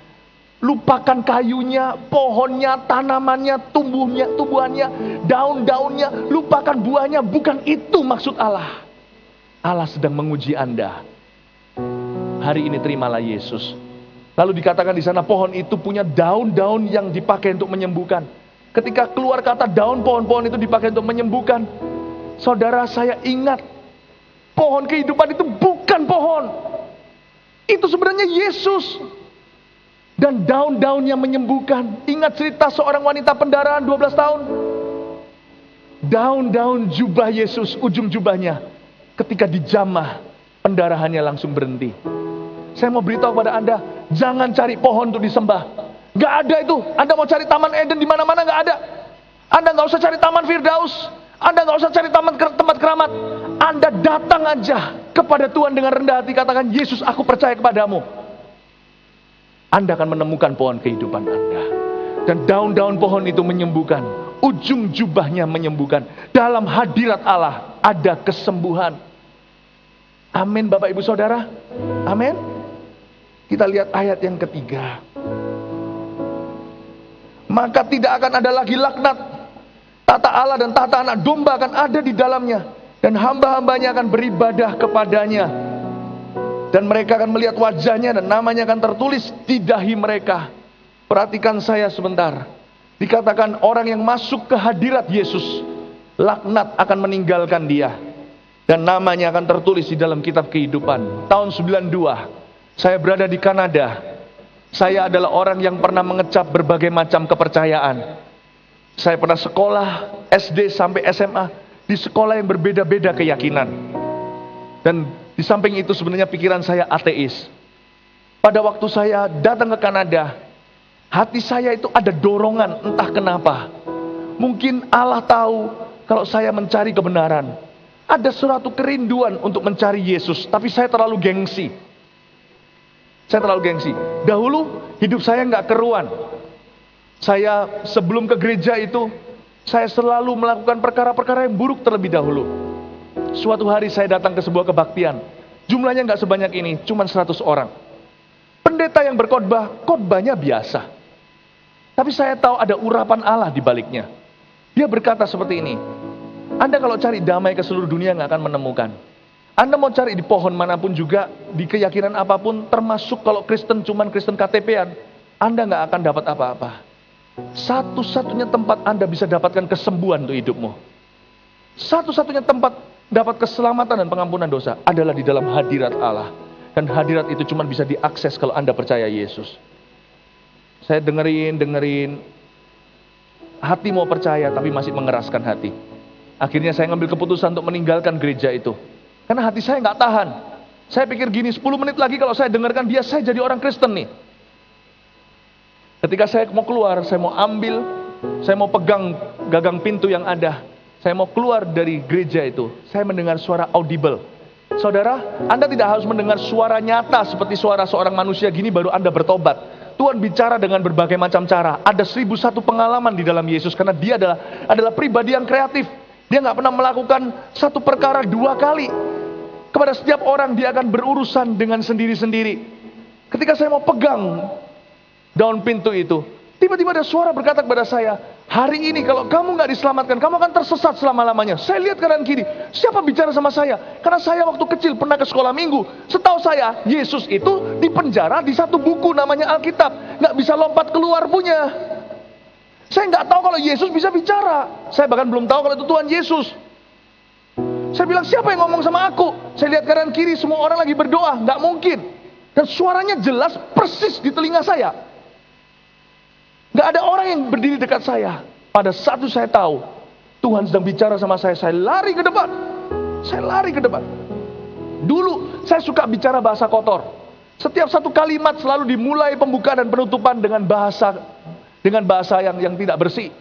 Lupakan kayunya, pohonnya, tanamannya, tumbuhannya, daun-daunnya. Lupakan buahnya, bukan itu maksud Allah. Allah sedang menguji Anda. Hari ini terimalah Yesus. Lalu dikatakan di sana pohon itu punya daun-daun yang dipakai untuk menyembuhkan. Ketika keluar kata daun, pohon-pohon itu dipakai untuk menyembuhkan. Saudara, saya ingat pohon kehidupan itu bukan pohon. Itu sebenarnya Yesus. Dan daun-daunnya menyembuhkan. Ingat cerita seorang wanita pendarahan 12 tahun. Daun-daun jubah Yesus, ujung jubahnya, ketika dijamah, pendarahannya langsung berhenti. Saya mau beritahu kepada Anda, jangan cari pohon untuk disembah. Gak ada itu. Anda mau cari Taman Eden di mana-mana, gak ada. Anda gak usah cari Taman Firdaus. Anda gak usah cari tempat keramat. Anda datang aja kepada Tuhan dengan rendah hati, katakan, Yesus, aku percaya kepadamu. Anda akan menemukan pohon kehidupan Anda. Dan daun-daun pohon itu menyembuhkan. Ujung jubahnya menyembuhkan. Dalam hadirat Allah ada kesembuhan. Amin, Bapak Ibu Saudara. Amin. Kita lihat ayat yang ketiga. Maka tidak akan ada lagi laknat. Tata Allah dan tata anak domba akan ada di dalamnya. Dan hamba-hambanya akan beribadah kepadanya. Dan mereka akan melihat wajahnya dan namanya akan tertulis di dahi mereka. Perhatikan saya sebentar. Dikatakan orang yang masuk ke hadirat Yesus, laknat akan meninggalkan dia. Dan namanya akan tertulis di dalam kitab kehidupan. Tahun 92. Saya berada di Kanada. Saya adalah orang yang pernah mengecap berbagai macam kepercayaan. Saya pernah sekolah SD sampai SMA di sekolah yang berbeda-beda keyakinan. Dan di samping itu sebenarnya pikiran saya ateis. Pada waktu saya datang ke Kanada, hati saya itu ada dorongan entah kenapa. Mungkin Allah tahu kalau saya mencari kebenaran. Ada suatu kerinduan untuk mencari Yesus, tapi saya terlalu gengsi. Dahulu hidup saya nggak keruan. Saya sebelum ke gereja itu, saya selalu melakukan perkara-perkara yang buruk terlebih dahulu. Suatu hari saya datang ke sebuah kebaktian. Jumlahnya nggak sebanyak ini, cuma 100 orang. Pendeta yang berkhotbah, khotbahnya biasa. Tapi saya tahu ada urapan Allah di baliknya. Dia berkata seperti ini. Anda kalau cari damai ke seluruh dunia nggak akan menemukan. Anda mau cari di pohon manapun juga, di keyakinan apapun, termasuk kalau Kristen cuman Kristen KTP-an, Anda nggak akan dapat apa-apa. Satu-satunya tempat Anda bisa dapatkan kesembuhan untuk hidupmu. Satu-satunya tempat dapat keselamatan dan pengampunan dosa adalah di dalam hadirat Allah. Dan hadirat itu cuma bisa diakses kalau Anda percaya Yesus. Saya dengerin. Hati mau percaya tapi masih mengeraskan hati. Akhirnya saya ngambil keputusan untuk meninggalkan gereja itu. Karena hati saya nggak tahan. Saya pikir gini, 10 menit lagi kalau saya dengarkan dia, saya jadi orang Kristen nih. Ketika saya mau keluar, saya mau ambil, saya mau pegang gagang pintu yang ada. Saya mau keluar dari gereja itu. Saya mendengar suara audible. Saudara, Anda tidak harus mendengar suara nyata seperti suara seorang manusia gini baru Anda bertobat. Tuhan bicara dengan berbagai macam cara. Ada 1001 pengalaman di dalam Yesus. Karena dia adalah pribadi yang kreatif. Dia nggak pernah melakukan satu perkara 2 kali. Kepada setiap orang dia akan berurusan dengan sendiri-sendiri. Ketika saya mau pegang daun pintu itu, tiba-tiba ada suara berkata kepada saya, hari ini kalau kamu nggak diselamatkan, kamu akan tersesat selama-lamanya. Saya lihat kanan kiri, siapa bicara sama saya? Karena saya waktu kecil pernah ke sekolah minggu. Setahu saya, Yesus itu dipenjara di satu buku namanya Alkitab. Nggak bisa lompat keluar punya. Saya nggak tahu kalau Yesus bisa bicara. Saya bahkan belum tahu kalau itu Tuhan Yesus. Saya bilang, siapa yang ngomong sama aku? Saya lihat kanan kiri, semua orang lagi berdoa. Nggak mungkin. Dan suaranya jelas persis di telinga saya. Nggak ada orang yang berdiri dekat saya. Pada saat itu saya tahu Tuhan sedang bicara sama saya. Saya lari ke depan. Dulu saya suka bicara bahasa kotor. Setiap satu kalimat selalu dimulai pembukaan dan penutupan dengan bahasa yang tidak bersih.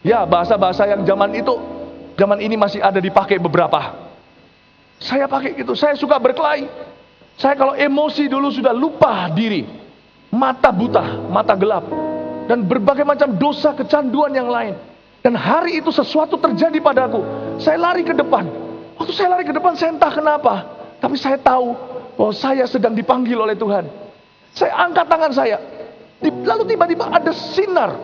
Ya, bahasa-bahasa yang zaman ini masih ada dipakai beberapa. Saya pakai gitu. Saya suka berkelahi. Saya kalau emosi dulu sudah lupa diri. Mata buta, mata gelap. Dan berbagai macam dosa kecanduan yang lain. Dan hari itu sesuatu terjadi padaku. Saya lari ke depan. Waktu saya lari ke depan, saya entah kenapa, tapi saya tahu bahwa saya sedang dipanggil oleh Tuhan. Saya angkat tangan saya. Lalu tiba-tiba ada sinar.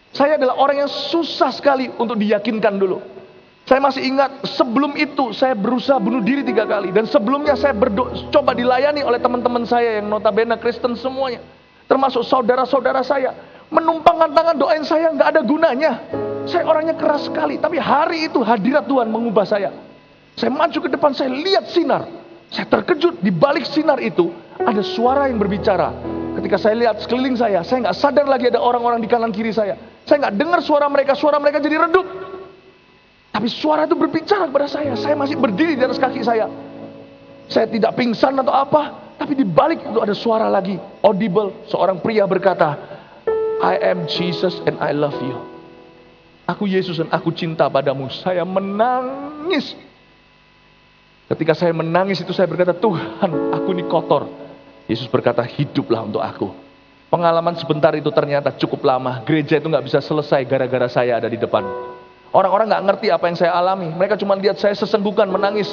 Saya adalah orang yang susah sekali untuk diyakinkan dulu. Saya masih ingat sebelum itu saya berusaha bunuh diri 3 kali. Dan sebelumnya saya coba dilayani oleh teman-teman saya yang notabene Kristen semuanya. Termasuk saudara-saudara saya. Menumpangkan tangan, doain saya, nggak ada gunanya. Saya orangnya keras sekali. Tapi hari itu hadirat Tuhan mengubah saya. Saya maju ke depan, saya lihat sinar. Saya terkejut, di balik sinar itu ada suara yang berbicara. Ketika saya lihat sekeliling saya nggak sadar lagi ada orang-orang di kanan kiri saya. Saya nggak dengar suara mereka jadi redup. Tapi suara itu berbicara kepada saya masih berdiri di atas kaki saya. Saya tidak pingsan atau apa, tapi di balik itu ada suara lagi, audible, seorang pria berkata, I am Jesus and I love you. Aku Yesus dan aku cinta padamu. Saya menangis. Ketika saya menangis itu saya berkata, Tuhan, aku ini kotor. Yesus berkata, hiduplah untuk aku. Pengalaman sebentar itu ternyata cukup lama. Gereja itu gak bisa selesai gara-gara saya ada di depan. Orang-orang gak ngerti apa yang saya alami. Mereka cuma lihat saya sesenggukan menangis.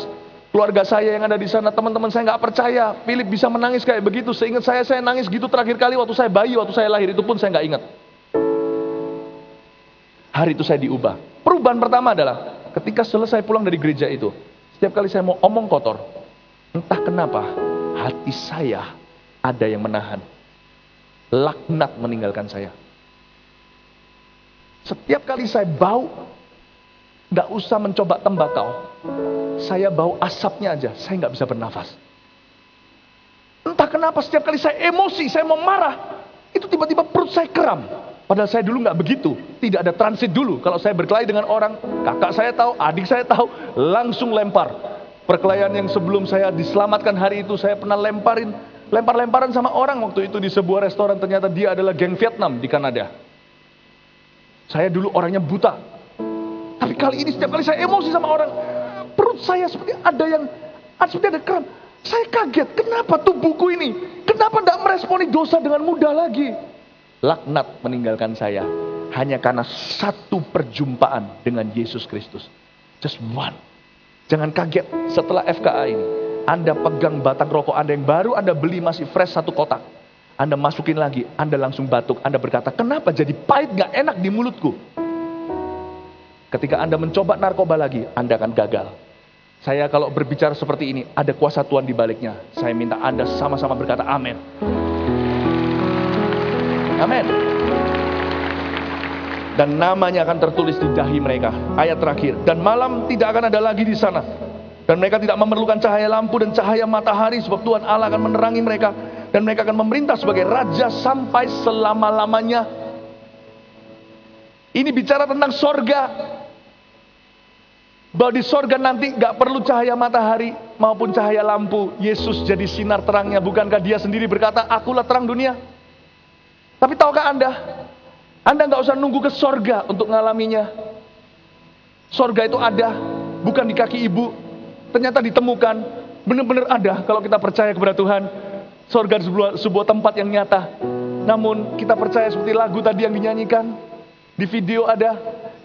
Keluarga saya yang ada di sana, teman-teman saya gak percaya Philip bisa menangis kayak begitu. Seingat saya nangis gitu terakhir kali waktu saya bayi, waktu saya lahir. Itu pun saya gak ingat. Hari itu saya diubah. Perubahan pertama adalah ketika selesai pulang dari gereja itu, setiap kali saya mau omong kotor, entah kenapa hati saya ada yang menahan. Laknat meninggalkan saya. Setiap kali saya bau, gak usah mencoba tembakau, saya bau asapnya aja, saya gak bisa bernafas. Entah kenapa setiap kali saya emosi, saya mau marah, itu tiba-tiba perut saya kram. Padahal saya dulu gak begitu, tidak ada transit dulu. Kalau saya berkelahi dengan orang, kakak saya tahu, adik saya tahu, langsung lempar. Perkelahian yang sebelum saya diselamatkan hari itu, saya pernah lempar-lemparan sama orang waktu itu di sebuah restoran. Ternyata dia adalah geng Vietnam di Kanada. Saya dulu orangnya buta. Tapi kali ini setiap kali saya emosi sama orang, perut saya seperti ada kram. Saya kaget, kenapa tubuhku ini? Kenapa tidak meresponi dosa dengan mudah lagi? Laknat meninggalkan saya hanya karena satu perjumpaan dengan Yesus Kristus. Just one. Jangan kaget setelah FKA ini, Anda pegang batang rokok Anda yang baru Anda beli masih fresh 1 kotak. Anda masukin lagi, Anda langsung batuk. Anda berkata, kenapa jadi pahit gak enak di mulutku? Ketika Anda mencoba narkoba lagi, Anda akan gagal. Saya kalau berbicara seperti ini, ada kuasa Tuhan di baliknya. Saya minta Anda sama-sama berkata amin. Amin. Dan namanya akan tertulis di dahi mereka. Ayat terakhir. Dan malam tidak akan ada lagi di sana. Dan mereka tidak memerlukan cahaya lampu dan cahaya matahari, sebab Tuhan Allah akan menerangi mereka. Dan mereka akan memerintah sebagai raja sampai selama-lamanya. Ini bicara tentang sorga. Bahwa di sorga nanti gak perlu cahaya matahari maupun cahaya lampu. Yesus jadi sinar terangnya. Bukankah dia sendiri berkata, akulah terang dunia? Tapi tahukah Anda gak usah nunggu ke sorga untuk ngalaminya. Sorga itu ada, bukan di kaki ibu. Ternyata ditemukan, benar-benar ada kalau kita percaya kepada Tuhan. Sorga sebuah tempat yang nyata. Namun kita percaya seperti lagu tadi yang dinyanyikan. Di video ada,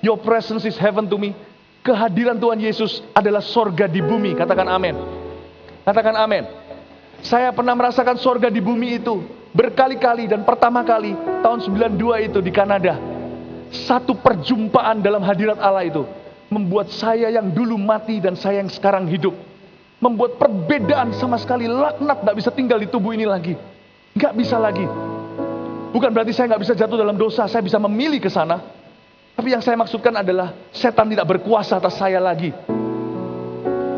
Your presence is heaven to me. Kehadiran Tuhan Yesus adalah sorga di bumi. Katakan amin. Katakan amin. Saya pernah merasakan sorga di bumi itu berkali-kali, dan pertama kali tahun 92 itu di Kanada. Satu perjumpaan dalam hadirat Allah itu membuat saya yang dulu mati dan saya yang sekarang hidup. Membuat perbedaan sama sekali. Laknat gak bisa tinggal di tubuh ini lagi. Gak bisa lagi. Bukan berarti saya gak bisa jatuh dalam dosa. Saya bisa memilih ke sana. Tapi yang saya maksudkan adalah setan tidak berkuasa atas saya lagi.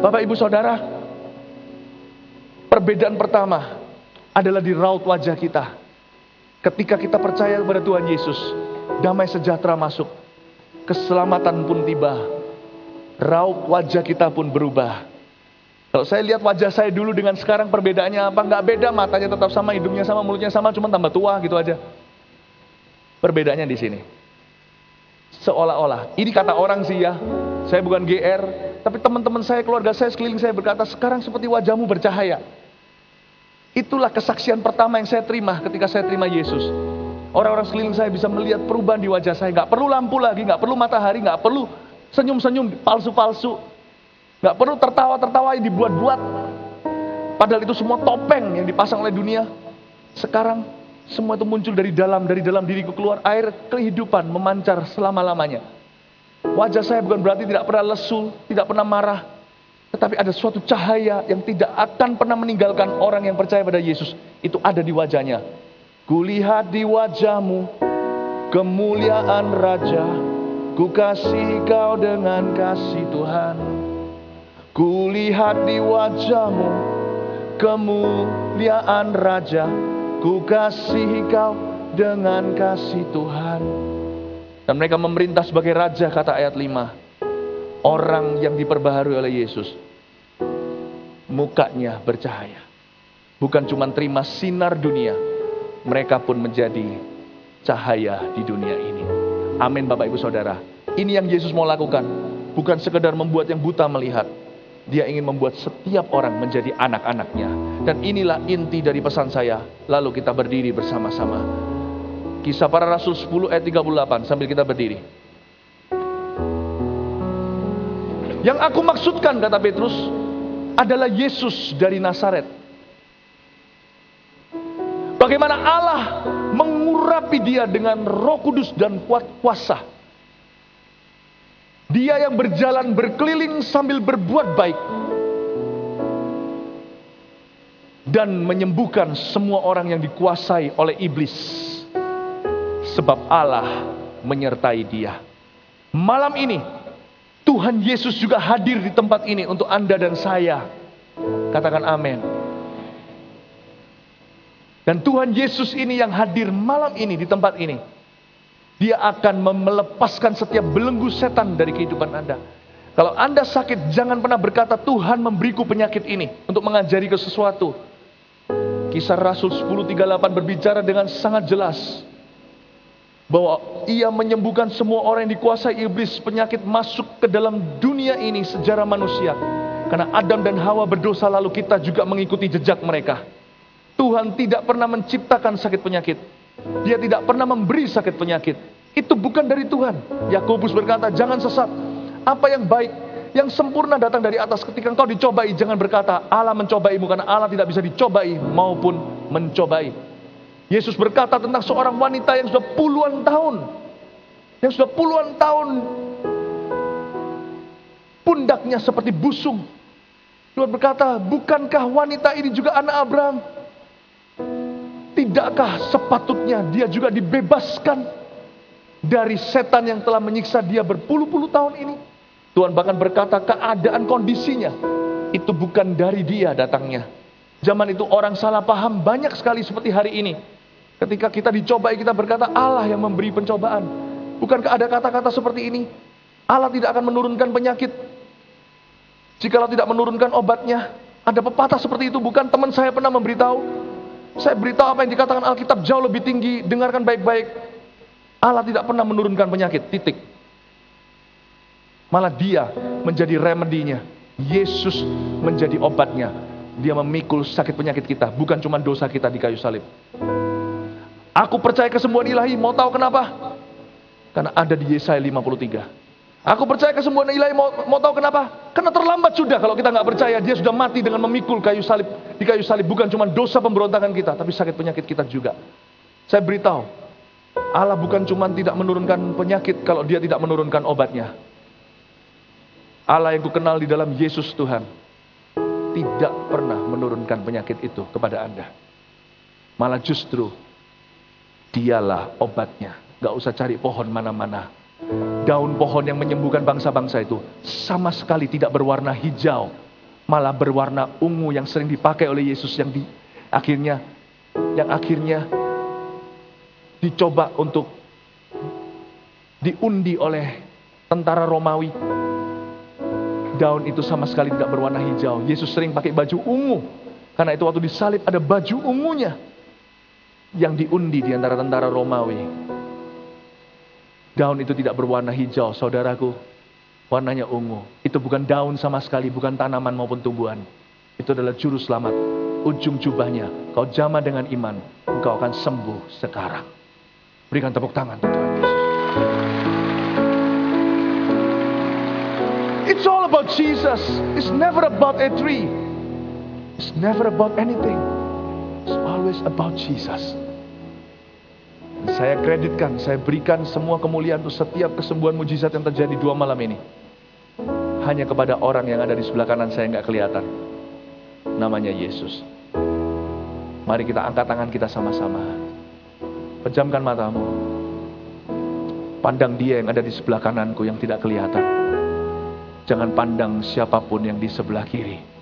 Bapak ibu saudara, perbedaan pertama adalah di raut wajah kita. Ketika kita percaya kepada Tuhan Yesus, damai sejahtera masuk, keselamatan pun tiba, raut wajah kita pun berubah. Kalau saya lihat wajah saya dulu dengan sekarang, perbedaannya apa? Nggak beda, matanya tetap sama, hidungnya sama, mulutnya sama, cuma tambah tua gitu aja. Perbedaannya di sini. Seolah-olah, ini kata orang sih ya, saya bukan GR, tapi teman-teman saya, keluarga saya, sekeliling saya berkata, sekarang seperti wajahmu bercahaya. Itulah kesaksian pertama yang saya terima ketika saya terima Yesus. Orang-orang sekeliling saya bisa melihat perubahan di wajah saya. Nggak perlu lampu lagi, nggak perlu matahari, nggak perlu senyum-senyum palsu-palsu. Nggak perlu tertawa-tertawa yang dibuat-buat. Padahal itu semua topeng yang dipasang oleh dunia. Sekarang semua itu muncul dari dalam diriku keluar air kehidupan memancar selama-lamanya. Wajah saya bukan berarti tidak pernah lesu, tidak pernah marah. Tetapi ada suatu cahaya yang tidak akan pernah meninggalkan orang yang percaya pada Yesus. Itu ada di wajahnya. Kulihat di wajahmu kemuliaan Raja, ku kasih kau dengan kasih Tuhan. Kulihat di wajahmu kemuliaan Raja, ku kasih kau dengan kasih Tuhan. Dan mereka memerintah sebagai raja, kata ayat 5. Orang yang diperbaharui oleh Yesus, mukanya bercahaya. Bukan cuma terima sinar dunia, mereka pun menjadi cahaya di dunia ini. Amin Bapak Ibu Saudara. Ini yang Yesus mau lakukan. Bukan sekedar membuat yang buta melihat. Dia ingin membuat setiap orang menjadi anak-anaknya. Dan inilah inti dari pesan saya. Lalu kita berdiri bersama-sama. Kisah Para Rasul 10 ayat 38 sambil kita berdiri. Yang aku maksudkan, kata Petrus, adalah Yesus dari Nazaret. Bagaimana Allah mengurapi dia dengan Roh Kudus dan kuat kuasa. Dia yang berjalan berkeliling sambil berbuat baik dan menyembuhkan semua orang yang dikuasai oleh iblis, sebab Allah menyertai dia. Malam ini Tuhan Yesus juga hadir di tempat ini untuk Anda dan saya. Katakan amin. Dan Tuhan Yesus ini yang hadir malam ini di tempat ini. Dia akan melepaskan setiap belenggu setan dari kehidupan Anda. Kalau Anda sakit, jangan pernah berkata, Tuhan memberiku penyakit ini untuk mengajari ke sesuatu. Kisah Rasul 10:38 berbicara dengan sangat jelas bahwa ia menyembuhkan semua orang yang dikuasai iblis. Penyakit masuk ke dalam dunia ini sejarah manusia. Karena Adam dan Hawa berdosa, lalu kita juga mengikuti jejak mereka. Tuhan tidak pernah menciptakan sakit penyakit. Dia tidak pernah memberi sakit penyakit. Itu bukan dari Tuhan. Yakobus berkata, jangan sesat. Apa yang baik, yang sempurna datang dari atas. Ketika engkau dicobai, jangan berkata, Allah mencobaimu. Karena Allah tidak bisa dicobai maupun mencobai. Yesus berkata tentang seorang wanita yang sudah puluhan tahun. Yang sudah puluhan tahun pundaknya seperti busung. Tuhan berkata, bukankah wanita ini juga anak Abraham? Tidakkah sepatutnya dia juga dibebaskan dari setan yang telah menyiksa dia berpuluh-puluh tahun ini? Tuhan bahkan berkata keadaan kondisinya itu bukan dari dia datangnya. Zaman itu orang salah paham banyak sekali seperti hari ini. Ketika kita dicobai, kita berkata Allah yang memberi pencobaan. Bukankah ada kata-kata seperti ini? Allah tidak akan menurunkan penyakit jikalau tidak menurunkan obatnya. Ada pepatah seperti itu, bukan? Teman saya pernah memberitahu. Saya beritahu apa yang dikatakan Alkitab jauh lebih tinggi. Dengarkan baik-baik. Allah tidak pernah menurunkan penyakit, titik. Malah dia menjadi remedinya. Yesus menjadi obatnya. Dia memikul sakit penyakit kita, bukan cuma dosa kita di kayu salib. Aku percaya kesembuhan ilahi. Mau tahu kenapa? Karena ada di Yesaya 53. Aku percaya kesembuhan ilahi. Mau tahu kenapa? Karena terlambat sudah kalau kita nggak percaya. Dia sudah mati dengan memikul kayu salib. Di kayu salib bukan cuma dosa pemberontakan kita, tapi sakit penyakit kita juga. Saya beritahu, Allah bukan cuma tidak menurunkan penyakit kalau dia tidak menurunkan obatnya. Allah yang kukenal di dalam Yesus Tuhan tidak pernah menurunkan penyakit itu kepada Anda. Malah justru dialah obatnya. Gak usah cari pohon mana-mana. Daun pohon yang menyembuhkan bangsa-bangsa itu sama sekali tidak berwarna hijau, malah berwarna ungu yang sering dipakai oleh Yesus yang akhirnya dicoba untuk diundi oleh tentara Romawi. Daun itu sama sekali tidak berwarna hijau. Yesus sering pakai baju ungu, karena itu waktu disalib ada baju ungunya yang diundi di antara tentara Romawi. Daun itu tidak berwarna hijau, saudaraku. Warnanya ungu. Itu bukan daun sama sekali, bukan tanaman maupun tumbuhan. Itu adalah juru selamat. Ujung jubahnya, kau jamah dengan iman, engkau akan sembuh sekarang. Berikan tepuk tangan untuk Tuhan Yesus. It's all about Jesus. It's never about a tree. It's never about anything. It's always about Jesus. Saya kreditkan, saya berikan semua kemuliaan untuk setiap kesembuhan mujizat yang terjadi 2 malam ini. Hanya kepada orang yang ada di sebelah kanan saya nggak kelihatan. Namanya Yesus. Mari kita angkat tangan kita sama-sama. Pejamkan matamu. Pandang Dia yang ada di sebelah kananku yang tidak kelihatan. Jangan pandang siapapun yang di sebelah kiri.